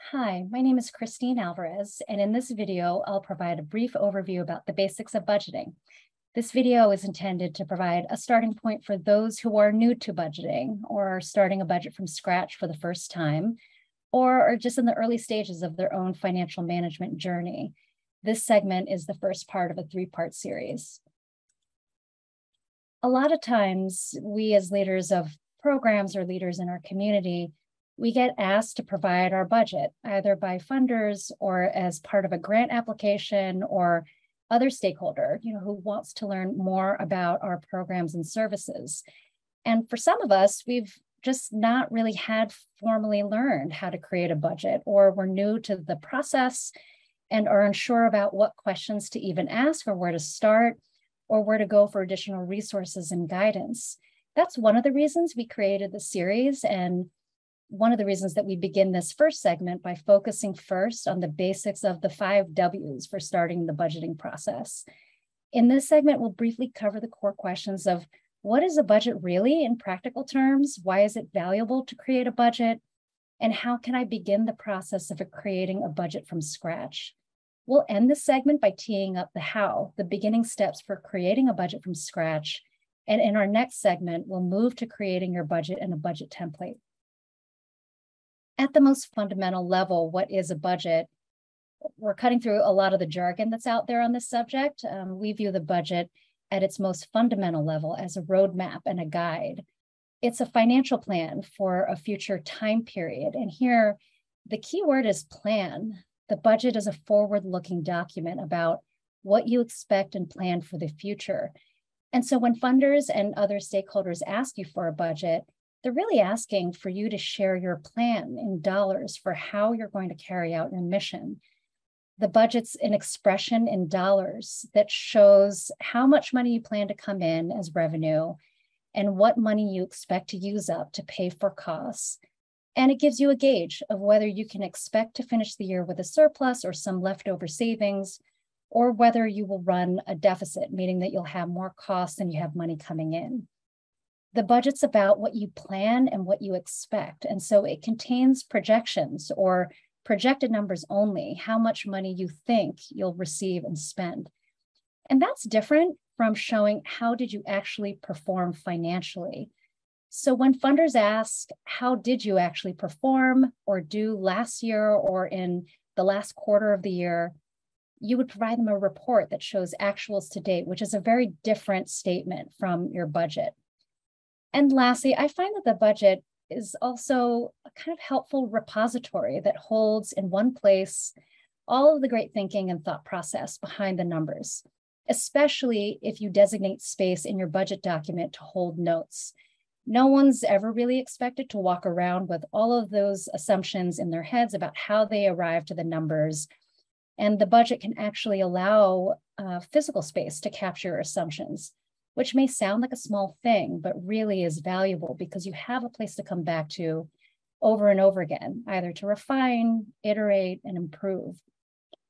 Hi, my name is Christine Alvarez, and in this video, I'll provide a brief overview about the basics of budgeting. This video is intended to provide a starting point for those who are new to budgeting or are starting a budget from scratch for the first time, or are just in the early stages of their own financial management journey. This segment is the first part of a three-part series. A lot of times, we as leaders of programs or leaders in our community, we get asked to provide our budget, either by funders or as part of a grant application or other stakeholder, who wants to learn more about our programs and services. And for some of us, we've just not really had formally learned how to create a budget, or we're new to the process and are unsure about what questions to even ask or where to start or where to go for additional resources and guidance. That's one of the reasons we created the series, and one of the reasons that we begin this first segment by focusing first on the basics of the 5 W's for starting the budgeting process. In this segment, we'll briefly cover the core questions of what is a budget really in practical terms? Why is it valuable to create a budget? And how can I begin the process of creating a budget from scratch? We'll end this segment by teeing up the how, the beginning steps for creating a budget from scratch. And in our next segment, we'll move to creating your budget and a budget template. At the most fundamental level, what is a budget? We're cutting through a lot of the jargon that's out there on this subject. We view the budget at its most fundamental level as a roadmap and a guide. It's a financial plan for a future time period. And here, the key word is plan. The budget is a forward-looking document about what you expect and plan for the future. And so when funders and other stakeholders ask you for a budget, they're really asking for you to share your plan in dollars for how you're going to carry out your mission. The budget's an expression in dollars that shows how much money you plan to come in as revenue and what money you expect to use up to pay for costs. And it gives you a gauge of whether you can expect to finish the year with a surplus or some leftover savings, or whether you will run a deficit, meaning that you'll have more costs than you have money coming in. The budget's about what you plan and what you expect. And so it contains projections or projected numbers only, how much money you think you'll receive and spend. And that's different from showing how did you actually perform financially. So when funders ask, how did you actually perform or do last year or in the last quarter of the year, you would provide them a report that shows actuals to date, which is a very different statement from your budget. And lastly, I find that the budget is also a kind of helpful repository that holds in one place all of the great thinking and thought process behind the numbers, especially if you designate space in your budget document to hold notes. No one's ever really expected to walk around with all of those assumptions in their heads about how they arrive to the numbers. And the budget can actually allow physical space to capture your assumptions, which may sound like a small thing, but really is valuable because you have a place to come back to over and over again, either to refine, iterate, and improve.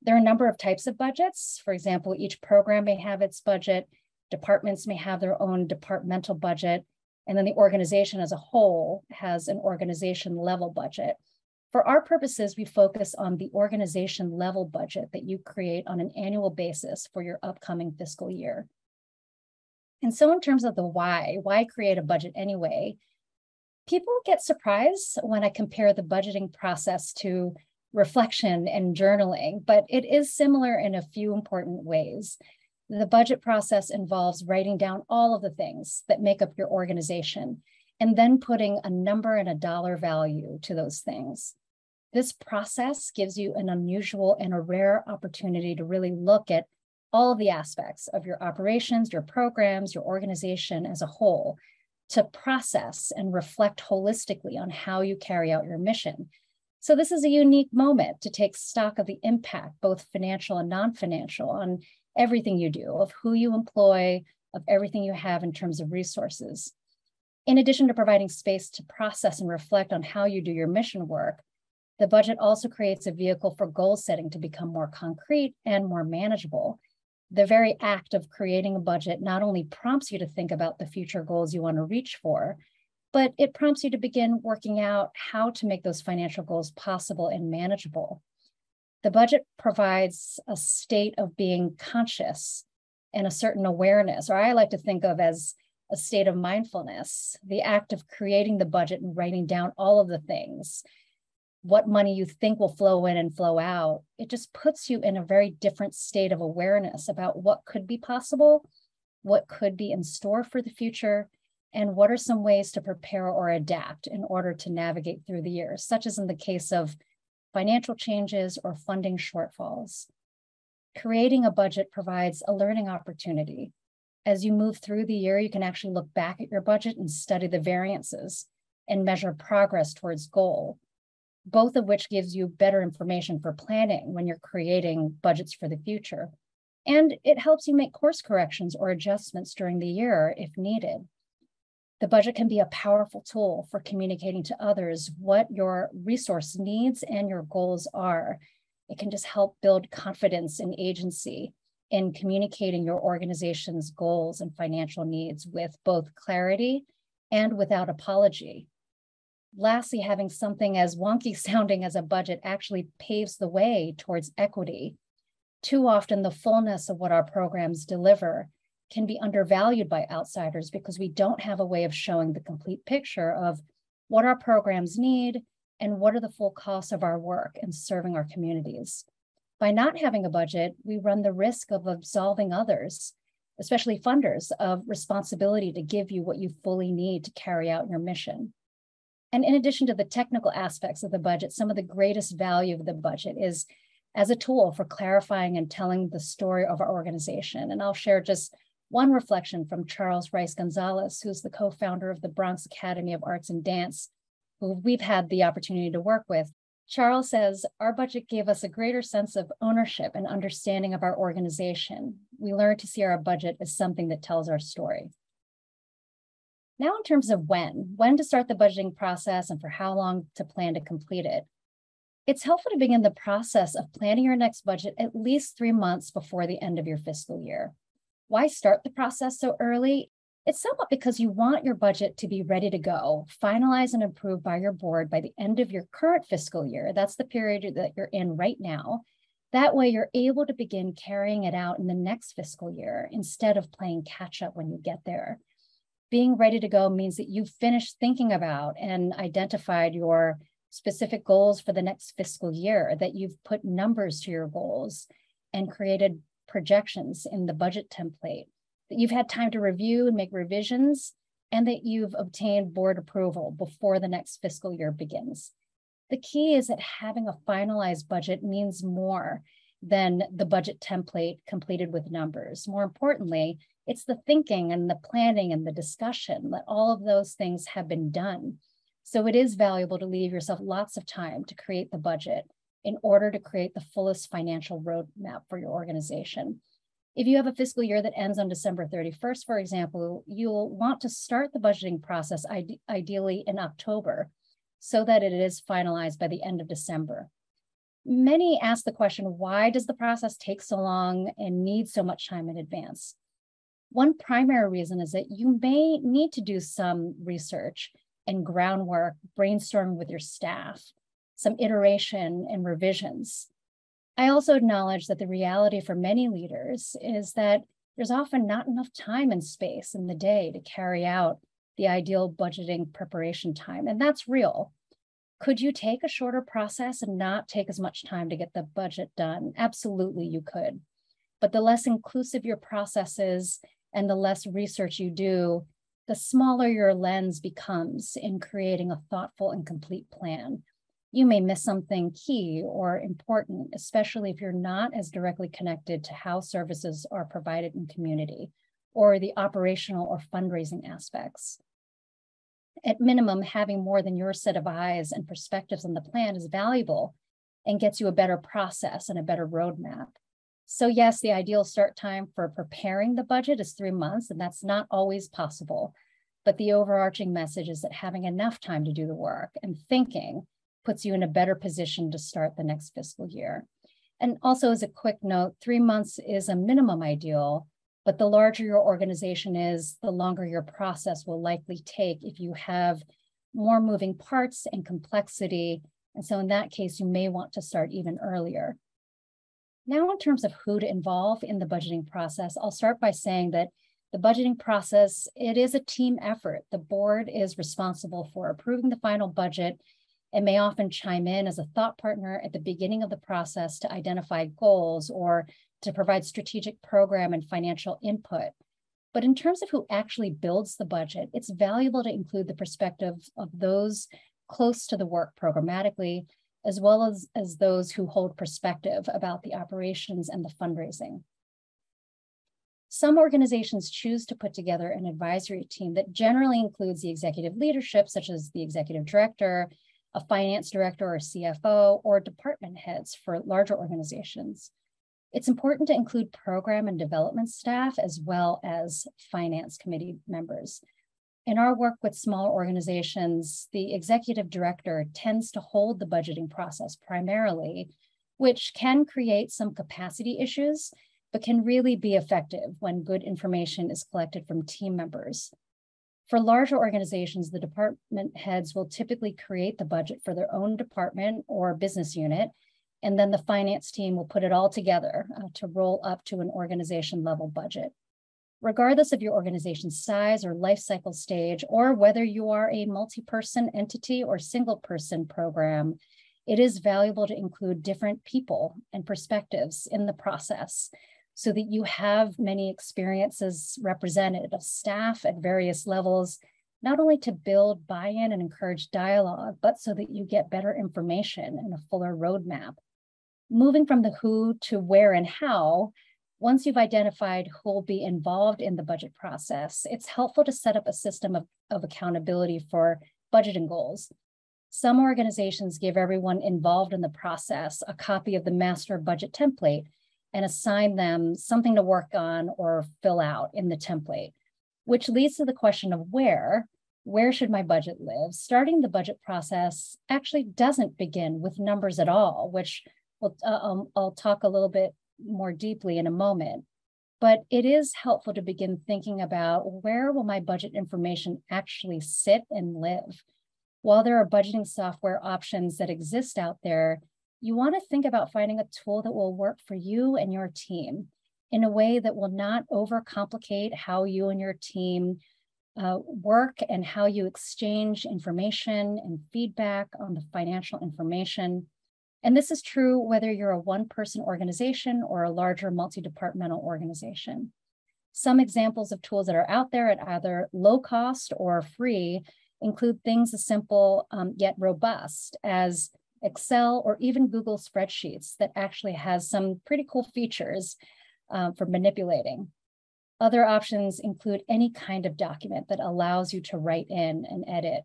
There are a number of types of budgets. For example, each program may have its budget, departments may have their own departmental budget, and then the organization as a whole has an organization level budget. For our purposes, we focus on the organization level budget that you create on an annual basis for your upcoming fiscal year. And so in terms of the why create a budget anyway? People get surprised when I compare the budgeting process to reflection and journaling, but it is similar in a few important ways. The budget process involves writing down all of the things that make up your organization and then putting a number and a dollar value to those things. This process gives you an unusual and a rare opportunity to really look at all of the aspects of your operations, your programs, your organization as a whole, to process and reflect holistically on how you carry out your mission. So this is a unique moment to take stock of the impact, both financial and non-financial, on everything you do, of who you employ, of everything you have in terms of resources. In addition to providing space to process and reflect on how you do your mission work, the budget also creates a vehicle for goal setting to become more concrete and more manageable. The very act of creating a budget not only prompts you to think about the future goals you want to reach for, but it prompts you to begin working out how to make those financial goals possible and manageable. The budget provides a state of being conscious and a certain awareness, or I like to think of as a state of mindfulness, the act of creating the budget and writing down all of the things, what money you think will flow in and flow out. It just puts you in a very different state of awareness about what could be possible, what could be in store for the future, and what are some ways to prepare or adapt in order to navigate through the year, such as in the case of financial changes or funding shortfalls. Creating a budget provides a learning opportunity. As you move through the year, you can actually look back at your budget and study the variances and measure progress towards goal, both of which gives you better information for planning when you're creating budgets for the future. And it helps you make course corrections or adjustments during the year if needed. The budget can be a powerful tool for communicating to others what your resource needs and your goals are. It can just help build confidence and agency in communicating your organization's goals and financial needs with both clarity and without apology. Lastly, having something as wonky sounding as a budget actually paves the way towards equity. Too often, the fullness of what our programs deliver can be undervalued by outsiders because we don't have a way of showing the complete picture of what our programs need and what are the full costs of our work in serving our communities. By not having a budget, we run the risk of absolving others, especially funders, of responsibility to give you what you fully need to carry out your mission. And in addition to the technical aspects of the budget, some of the greatest value of the budget is as a tool for clarifying and telling the story of our organization. And I'll share just one reflection from Charles Rice Gonzalez, who's the co-founder of the Bronx Academy of Arts and Dance, who we've had the opportunity to work with. Charles says, our budget gave us a greater sense of ownership and understanding of our organization. We learned to see our budget as something that tells our story. Now, in terms of when to start the budgeting process and for how long to plan to complete it, it's helpful to begin the process of planning your next budget at least 3 months before the end of your fiscal year. Why start the process so early? It's somewhat because you want your budget to be ready to go, finalized and approved by your board by the end of your current fiscal year. That's the period that you're in right now. That way you're able to begin carrying it out in the next fiscal year instead of playing catch up when you get there. Being ready to go means that you've finished thinking about and identified your specific goals for the next fiscal year, that you've put numbers to your goals and created projections in the budget template, that you've had time to review and make revisions, and that you've obtained board approval before the next fiscal year begins. The key is that having a finalized budget means more than the budget template completed with numbers. More importantly, it's the thinking and the planning and the discussion that all of those things have been done. So it is valuable to leave yourself lots of time to create the budget in order to create the fullest financial roadmap for your organization. If you have a fiscal year that ends on December 31st, for example, you'll want to start the budgeting process ideally in October so that it is finalized by the end of December. Many ask the question, why does the process take so long and need so much time in advance? One primary reason is that you may need to do some research and groundwork, brainstorming with your staff, some iteration and revisions. I also acknowledge that the reality for many leaders is that there's often not enough time and space in the day to carry out the ideal budgeting preparation time, and that's real. Could you take a shorter process and not take as much time to get the budget done? Absolutely, you could. But the less inclusive your process is and the less research you do, the smaller your lens becomes in creating a thoughtful and complete plan. You may miss something key or important, especially if you're not as directly connected to how services are provided in community or the operational or fundraising aspects. At minimum, having more than your set of eyes and perspectives on the plan is valuable and gets you a better process and a better roadmap. So yes, the ideal start time for preparing the budget is 3 months, and that's not always possible. But the overarching message is that having enough time to do the work and thinking puts you in a better position to start the next fiscal year. And also as a quick note, 3 months is a minimum ideal, But the larger your organization is, the longer your process will likely take if you have more moving parts and complexity. And so in that case, you may want to start even earlier. Now, in terms of who to involve in the budgeting process, I'll start by saying that the budgeting process, it is a team effort. The board is responsible for approving the final budget and may often chime in as a thought partner at the beginning of the process to identify goals or to provide strategic program and financial input. But in terms of who actually builds the budget, it's valuable to include the perspective of those close to the work programmatically, as well as those who hold perspective about the operations and the fundraising. Some organizations choose to put together an advisory team that generally includes the executive leadership, such as the executive director, a finance director or CFO, or department heads for larger organizations. It's important to include program and development staff as well as finance committee members. In our work with small organizations, the executive director tends to hold the budgeting process primarily, which can create some capacity issues, but can really be effective when good information is collected from team members. For larger organizations, the department heads will typically create the budget for their own department or business unit, and then the finance team will put it all together to roll up to an organization level budget. Regardless of your organization's size or life cycle stage, or whether you are a multi-person entity or single person program, it is valuable to include different people and perspectives in the process so that you have many experiences represented of staff at various levels, not only to build buy-in and encourage dialogue, but so that you get better information and a fuller roadmap. Moving from the who to where and how, once you've identified who will be involved in the budget process, it's helpful to set up a system of accountability for budgeting goals. Some organizations give everyone involved in the process a copy of the master budget template and assign them something to work on or fill out in the template, which leads to the question of where should my budget live? Starting the budget process actually doesn't begin with numbers at all, which I'll talk a little bit more deeply in a moment. But it is helpful to begin thinking about where will my budget information actually sit and live? While there are budgeting software options that exist out there, you want to think about finding a tool that will work for you and your team in a way that will not overcomplicate how you and your team work and how you exchange information and feedback on the financial information. And this is true whether you're a one-person organization or a larger multi-departmental organization. Some examples of tools that are out there at either low cost or free include things as simple yet robust as Excel or even Google spreadsheets that actually has some pretty cool features for manipulating. Other options include any kind of document that allows you to write in and edit.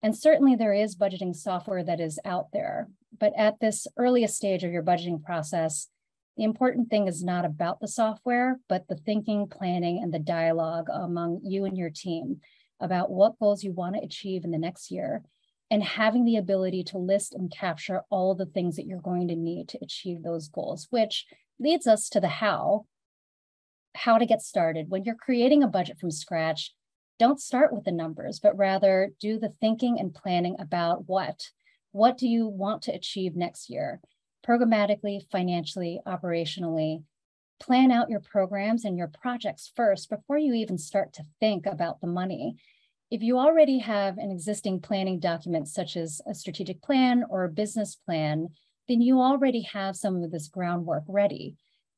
And certainly there is budgeting software that is out there, but at this earliest stage of your budgeting process, the important thing is not about the software, but the thinking, planning, and the dialogue among you and your team about what goals you want to achieve in the next year, and having the ability to list and capture all the things that you're going to need to achieve those goals, which leads us to the how to get started. When you're creating a budget from scratch, don't start with the numbers, but rather do the thinking and planning about what do you want to achieve next year, programmatically, financially, operationally. Plan out your programs and your projects first before you even start to think about the money. If you already have an existing planning document, such as a strategic plan or a business plan, then you already have some of this groundwork ready.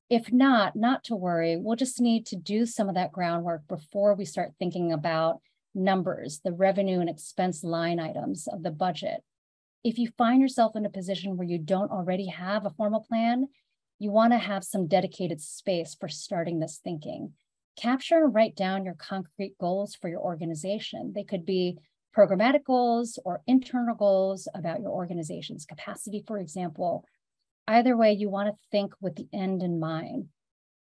If not to worry, we'll just need to do some of that groundwork before we start thinking about numbers, the revenue and expense line items of the budget. If you find yourself in a position where you don't already have a formal plan, you want to have some dedicated space for starting this thinking. Capture and write down your concrete goals for your organization. They could be programmatic goals or internal goals about your organization's capacity, for example. Either way, you want to think with the end in mind.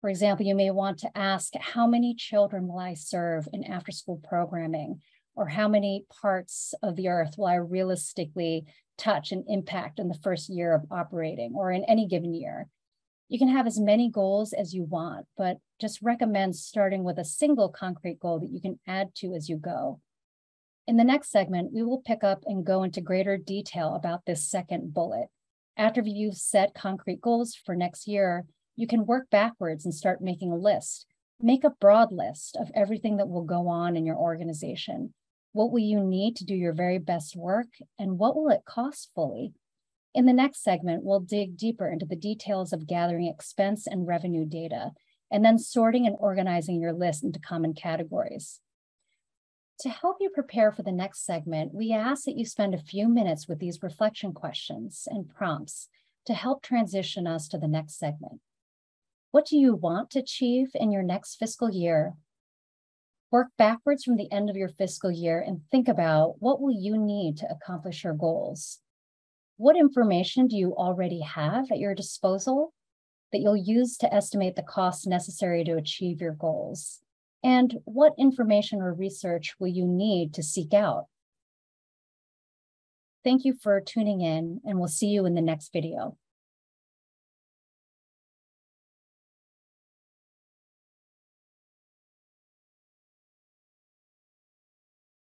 For example, you may want to ask, how many children will I serve in after-school programming? Or how many parts of the earth will I realistically touch and impact in the first year of operating or in any given year? You can have as many goals as you want, but just recommend starting with a single concrete goal that you can add to as you go. In the next segment, we will pick up and go into greater detail about this second bullet. After you've set concrete goals for next year, you can work backwards and start making a list. Make a broad list of everything that will go on in your organization. What will you need to do your very best work, and what will it cost fully? In the next segment, we'll dig deeper into the details of gathering expense and revenue data, and then sorting and organizing your list into common categories. To help you prepare for the next segment, we ask that you spend a few minutes with these reflection questions and prompts to help transition us to the next segment. What do you want to achieve in your next fiscal year? Work backwards from the end of your fiscal year and think about what will you need to accomplish your goals. What information do you already have at your disposal that you'll use to estimate the costs necessary to achieve your goals? And what information or research will you need to seek out? Thank you for tuning in, and we'll see you in the next video.